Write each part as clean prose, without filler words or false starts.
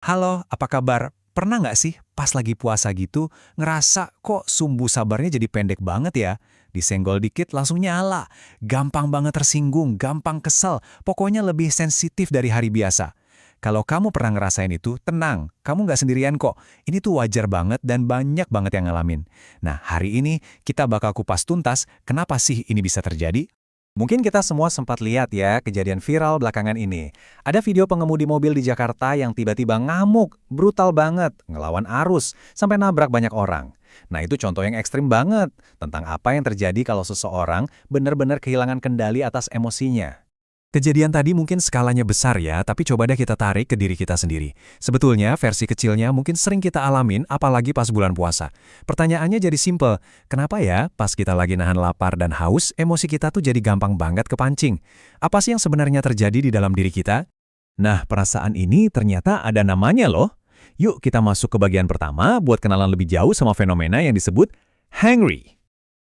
Halo, apa kabar? Pernah nggak sih pas lagi puasa gitu ngerasa kok sumbu sabarnya jadi pendek banget ya? Disenggol dikit langsung nyala, gampang banget tersinggung, gampang kesel, pokoknya lebih sensitif dari hari biasa. Kalau kamu pernah ngerasain itu, tenang, kamu nggak sendirian kok. Ini tuh wajar banget dan banyak banget yang ngalamin. Nah, hari ini kita bakal kupas tuntas kenapa sih ini bisa terjadi. Mungkin kita semua sempat lihat ya kejadian viral belakangan ini. Ada video pengemudi mobil di Jakarta yang tiba-tiba ngamuk, brutal banget, ngelawan arus, sampai nabrak banyak orang. Nah itu contoh yang ekstrim banget, tentang apa yang terjadi kalau seseorang benar-benar kehilangan kendali atas emosinya. Kejadian tadi mungkin skalanya besar ya, tapi coba deh kita tarik ke diri kita sendiri. Sebetulnya versi kecilnya mungkin sering kita alamin, apalagi pas bulan puasa. Pertanyaannya jadi simple, kenapa ya pas kita lagi nahan lapar dan haus, emosi kita tuh jadi gampang banget kepancing? Apa sih yang sebenarnya terjadi di dalam diri kita? Nah, perasaan ini ternyata ada namanya loh. Yuk kita masuk ke bagian pertama buat kenalan lebih jauh sama fenomena yang disebut hangry.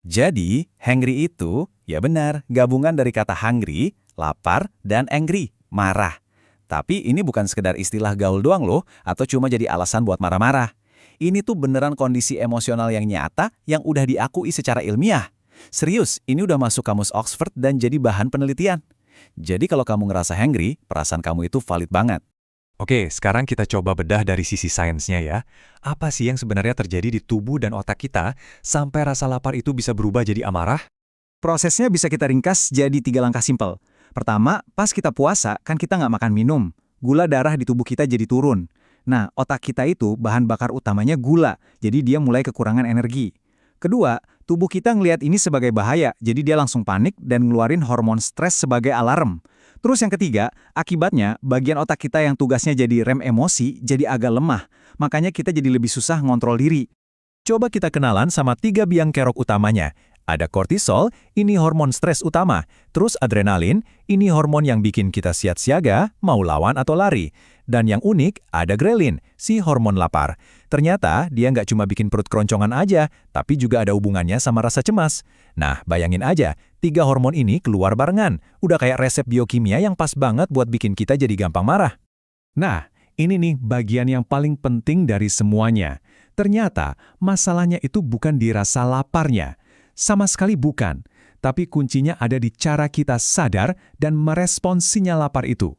Jadi, hangry itu, ya benar, gabungan dari kata hungry, lapar, dan angry, marah. Tapi ini bukan sekedar istilah gaul doang loh, atau cuma jadi alasan buat marah-marah. Ini tuh beneran kondisi emosional yang nyata yang udah diakui secara ilmiah. Serius, ini udah masuk kamus Oxford dan jadi bahan penelitian. Jadi kalau kamu ngerasa hangry, perasaan kamu itu valid banget. Oke, sekarang kita coba bedah dari sisi sainsnya ya. Apa sih yang sebenarnya terjadi di tubuh dan otak kita sampai rasa lapar itu bisa berubah jadi amarah? Prosesnya bisa kita ringkas jadi 3 langkah simpel. Pertama, pas kita puasa, kan kita nggak makan minum. Gula darah di tubuh kita jadi turun. Nah, otak kita itu bahan bakar utamanya gula, jadi dia mulai kekurangan energi. Kedua, tubuh kita ngelihat ini sebagai bahaya, jadi dia langsung panik dan ngeluarin hormon stres sebagai alarm. Terus yang ketiga, akibatnya bagian otak kita yang tugasnya jadi rem emosi jadi agak lemah. Makanya kita jadi lebih susah ngontrol diri. Coba kita kenalan sama 3 biang kerok utamanya. Ada kortisol, ini hormon stres utama. Terus adrenalin, ini hormon yang bikin kita siap siaga, mau lawan atau lari. Dan yang unik, ada grelin, si hormon lapar. Ternyata dia nggak cuma bikin perut keroncongan aja, tapi juga ada hubungannya sama rasa cemas. Nah, bayangin aja, 3 hormon ini keluar barengan. Udah kayak resep biokimia yang pas banget buat bikin kita jadi gampang marah. Nah, ini nih bagian yang paling penting dari semuanya. Ternyata masalahnya itu bukan di rasa laparnya. Sama sekali bukan. Tapi kuncinya ada di cara kita sadar dan merespons sinyal lapar itu.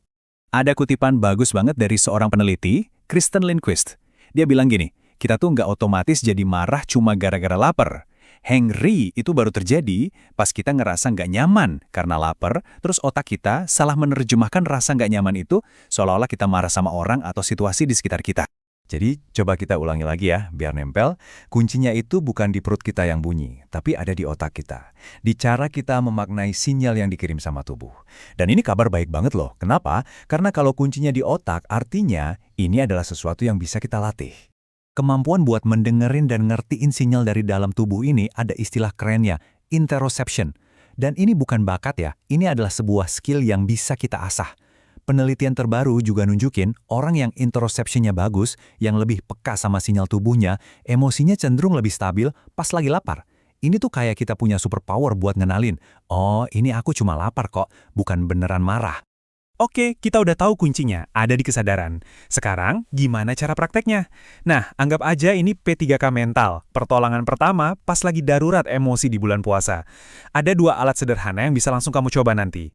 Ada kutipan bagus banget dari seorang peneliti, Kristen Lindquist. Dia bilang gini, kita tuh nggak otomatis jadi marah cuma gara-gara lapar. Hangry itu baru terjadi pas kita ngerasa nggak nyaman karena lapar, terus otak kita salah menerjemahkan rasa nggak nyaman itu seolah-olah kita marah sama orang atau situasi di sekitar kita. Jadi coba kita ulangi lagi ya, biar nempel. Kuncinya itu bukan di perut kita yang bunyi, tapi ada di otak kita. Di cara kita memaknai sinyal yang dikirim sama tubuh. Dan ini kabar baik banget loh. Kenapa? Karena kalau kuncinya di otak, artinya ini adalah sesuatu yang bisa kita latih. Kemampuan buat mendengerin dan ngertiin sinyal dari dalam tubuh ini ada istilah kerennya, interoception. Dan ini bukan bakat ya, ini adalah sebuah skill yang bisa kita asah. Penelitian terbaru juga nunjukin orang yang interoceptionnya bagus, yang lebih peka sama sinyal tubuhnya, emosinya cenderung lebih stabil pas lagi lapar. Ini tuh kayak kita punya superpower buat ngenalin, oh ini aku cuma lapar kok, bukan beneran marah. Oke, kita udah tahu kuncinya, ada di kesadaran. Sekarang, gimana cara prakteknya? Nah, anggap aja ini P3K mental, pertolongan pertama pas lagi darurat emosi di bulan puasa. Ada 2 alat sederhana yang bisa langsung kamu coba nanti.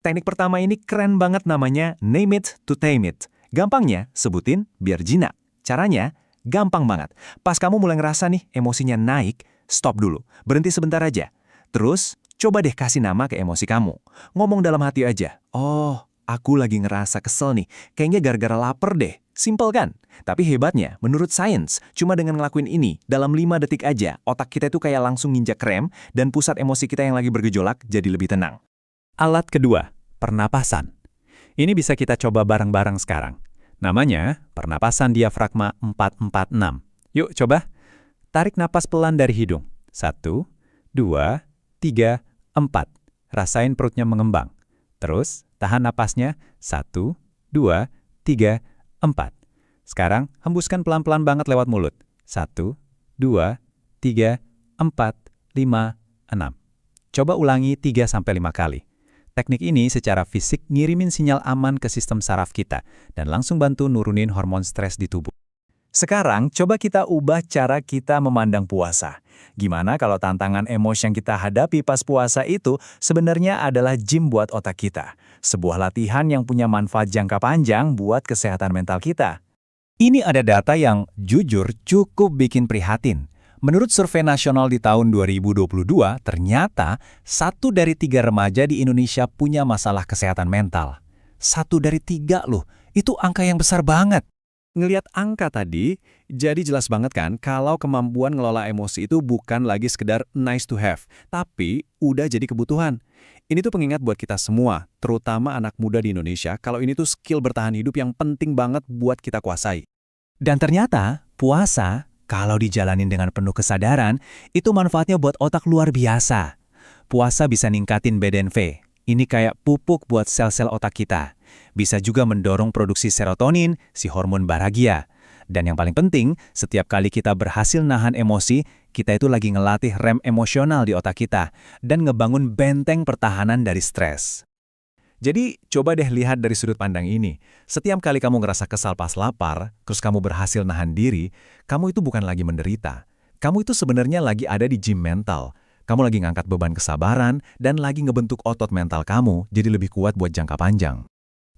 Teknik pertama ini keren banget namanya name it to tame it. Gampangnya, sebutin biar jinak. Caranya, gampang banget. Pas kamu mulai ngerasa nih emosinya naik, stop dulu. Berhenti sebentar aja. Terus, coba deh kasih nama ke emosi kamu. Ngomong dalam hati aja. Oh, aku lagi ngerasa kesel nih. Kayaknya gara-gara lapar deh. Simple kan? Tapi hebatnya, menurut sains, cuma dengan ngelakuin ini, dalam 5 detik aja, otak kita itu kayak langsung nginjak rem, dan pusat emosi kita yang lagi bergejolak jadi lebih tenang. Alat kedua, pernapasan. Ini bisa kita coba bareng-bareng sekarang. Namanya pernapasan diafragma 446. Yuk coba. Tarik napas pelan dari hidung. 1, 2, 3, 4. Rasain perutnya mengembang. Terus tahan napasnya. 1, 2, 3, 4. Sekarang hembuskan pelan-pelan banget lewat mulut. 1, 2, 3, 4, 5, 6. Coba ulangi 3-5 kali. Teknik ini secara fisik ngirimin sinyal aman ke sistem saraf kita dan langsung bantu nurunin hormon stres di tubuh. Sekarang, coba kita ubah cara kita memandang puasa. Gimana kalau tantangan emosi yang kita hadapi pas puasa itu sebenarnya adalah gym buat otak kita? Sebuah latihan yang punya manfaat jangka panjang buat kesehatan mental kita. Ini ada data yang jujur cukup bikin prihatin. Menurut survei nasional di tahun 2022, ternyata 1 dari 3 remaja di Indonesia punya masalah kesehatan mental. 1 dari 3 loh, itu angka yang besar banget. Ngelihat angka tadi, jadi jelas banget kan kalau kemampuan ngelola emosi itu bukan lagi sekedar nice to have, tapi udah jadi kebutuhan. Ini tuh pengingat buat kita semua, terutama anak muda di Indonesia, kalau ini tuh skill bertahan hidup yang penting banget buat kita kuasai. Dan ternyata, puasa, kalau dijalanin dengan penuh kesadaran, itu manfaatnya buat otak luar biasa. Puasa bisa ningkatin BDNF. Ini kayak pupuk buat sel-sel otak kita. Bisa juga mendorong produksi serotonin, si hormon bahagia. Dan yang paling penting, setiap kali kita berhasil nahan emosi, kita itu lagi ngelatih rem emosional di otak kita dan ngebangun benteng pertahanan dari stres. Jadi, coba deh lihat dari sudut pandang ini. Setiap kali kamu ngerasa kesal pas lapar, terus kamu berhasil nahan diri, kamu itu bukan lagi menderita. Kamu itu sebenarnya lagi ada di gym mental. Kamu lagi ngangkat beban kesabaran dan lagi ngebentuk otot mental kamu jadi lebih kuat buat jangka panjang.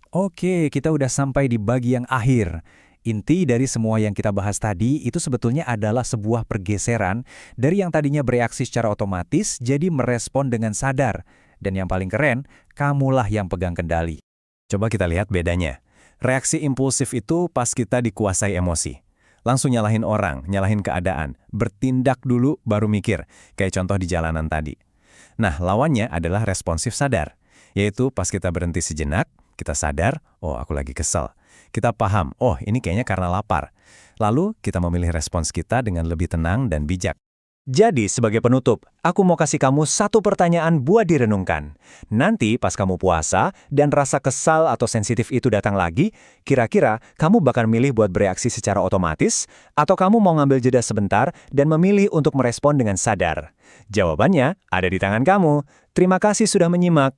Oke, kita udah sampai di bagian akhir. Inti dari semua yang kita bahas tadi itu sebetulnya adalah sebuah pergeseran dari yang tadinya bereaksi secara otomatis jadi merespon dengan sadar. Dan yang paling keren, kamulah yang pegang kendali. Coba kita lihat bedanya. Reaksi impulsif itu pas kita dikuasai emosi. Langsung nyalahin orang, nyalahin keadaan, bertindak dulu baru mikir, kayak contoh di jalanan tadi. Nah, lawannya adalah responsif sadar, yaitu pas kita berhenti sejenak, kita sadar, oh aku lagi kesel. Kita paham, oh ini kayaknya karena lapar. Lalu kita memilih respons kita dengan lebih tenang dan bijak. Jadi sebagai penutup, aku mau kasih kamu satu pertanyaan buat direnungkan. Nanti pas kamu puasa dan rasa kesal atau sensitif itu datang lagi, kira-kira kamu bakal milih buat bereaksi secara otomatis, atau kamu mau ngambil jeda sebentar dan memilih untuk merespon dengan sadar? Jawabannya ada di tangan kamu. Terima kasih sudah menyimak.